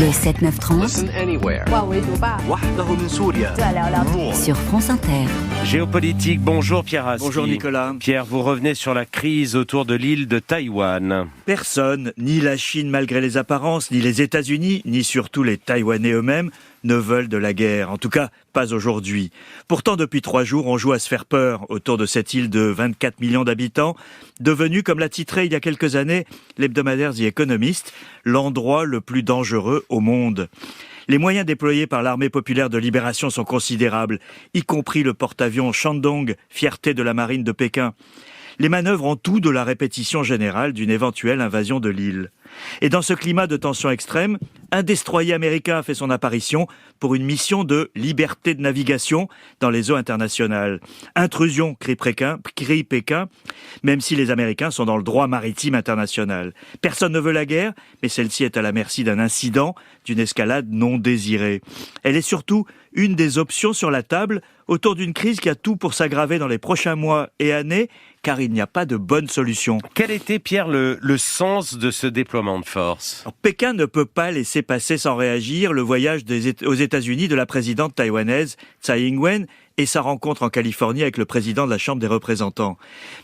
Le 7-9-30 Listen anywhere. 万维读吧， وحده من سوريا. 再聊聊。 More. sur France Inter. Géopolitique, bonjour Pierre Rassi. Bonjour Nicolas. Pierre, vous revenez sur la crise autour de l'île de Taïwan. Personne, ni la Chine malgré les apparences, ni les États-Unis, ni surtout les Taïwanais eux-mêmes, ne veulent de la guerre. En tout cas, pas aujourd'hui. Pourtant, depuis 3 jours, on joue à se faire peur autour de cette île de 24 millions d'habitants, devenue, comme l'a titré il y a quelques années l'hebdomadaire The Economist, l'endroit le plus dangereux au monde. Les moyens déployés par l'armée populaire de libération sont considérables, y compris le porte-avions Shandong, fierté de la marine de Pékin. Les manœuvres ont tout de la répétition générale d'une éventuelle invasion de l'île. Et dans ce climat de tension extrême, un destroyer américain a fait son apparition pour une mission de liberté de navigation dans les eaux internationales. Intrusion, crie Pékin, même si les Américains sont dans le droit maritime international. Personne ne veut la guerre, mais celle-ci est à la merci d'un incident, d'une escalade non désirée. Elle est surtout une des options sur la table autour d'une crise qui a tout pour s'aggraver dans les prochains mois et années, car il n'y a pas de bonne solution. Quel était, Pierre, le sens de ce déploiement de force ? Alors, Pékin ne peut pas laisser passer sans réagir le voyage aux États-Unis de la présidente taïwanaise Tsai Ing-wen et sa rencontre en Californie avec le président de la Chambre des représentants.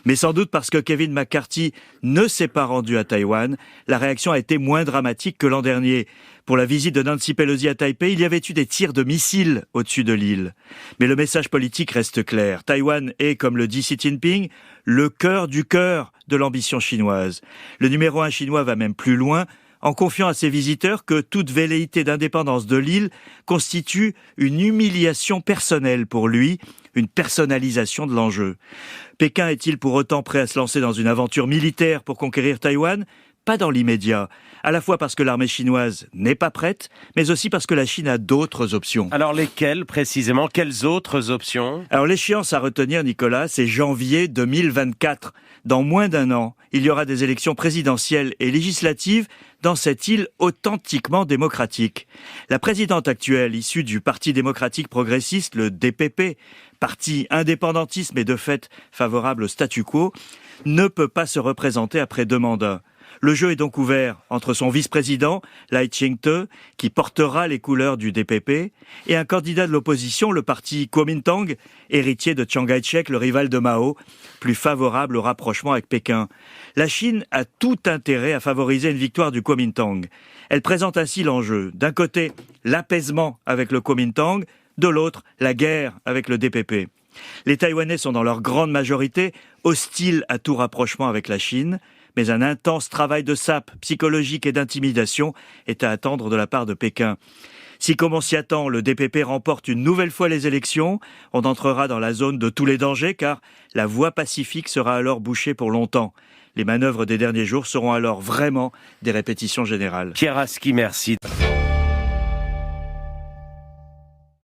Mais sans doute parce que Kevin McCarthy ne s'est pas rendu à Taïwan, la réaction a été moins dramatique que l'an dernier. Pour la visite de Nancy Pelosi à Taipei, il y avait eu des tirs de missiles au-dessus de l'île. Mais le message politique reste clair. Taïwan est, comme le dit Xi Jinping, le cœur du cœur de l'ambition chinoise. Le numéro 1 chinois va même plus loin, en confiant à ses visiteurs que toute velléité d'indépendance de l'île constitue une humiliation personnelle pour lui, une personnalisation de l'enjeu. Pékin est-il pour autant prêt à se lancer dans une aventure militaire pour conquérir Taïwan ? Pas dans l'immédiat, à la fois parce que l'armée chinoise n'est pas prête, mais aussi parce que la Chine a d'autres options. Alors lesquelles précisément ? Quelles autres options ? Alors l'échéance à retenir, Nicolas, c'est janvier 2024. Dans moins d'un an, il y aura des élections présidentielles et législatives dans cette île authentiquement démocratique. La présidente actuelle, issue du Parti démocratique progressiste, le DPP, parti indépendantiste mais de fait favorable au statu quo, ne peut pas se représenter après 2 mandats. Le jeu est donc ouvert entre son vice-président, Lai Ching-te, qui portera les couleurs du DPP, et un candidat de l'opposition, le parti Kuomintang, héritier de Chiang Kai-shek, le rival de Mao, plus favorable au rapprochement avec Pékin. La Chine a tout intérêt à favoriser une victoire du Kuomintang. Elle présente ainsi l'enjeu. D'un côté, l'apaisement avec le Kuomintang, de l'autre, la guerre avec le DPP. Les Taïwanais sont dans leur grande majorité hostiles à tout rapprochement avec la Chine, mais un intense travail de sape psychologique et d'intimidation est à attendre de la part de Pékin. Si, comme on s'y attend, le DPP remporte une nouvelle fois les élections, on entrera dans la zone de tous les dangers car la voie pacifique sera alors bouchée pour longtemps. Les manœuvres des derniers jours seront alors vraiment des répétitions générales. Pierre Rassi, merci.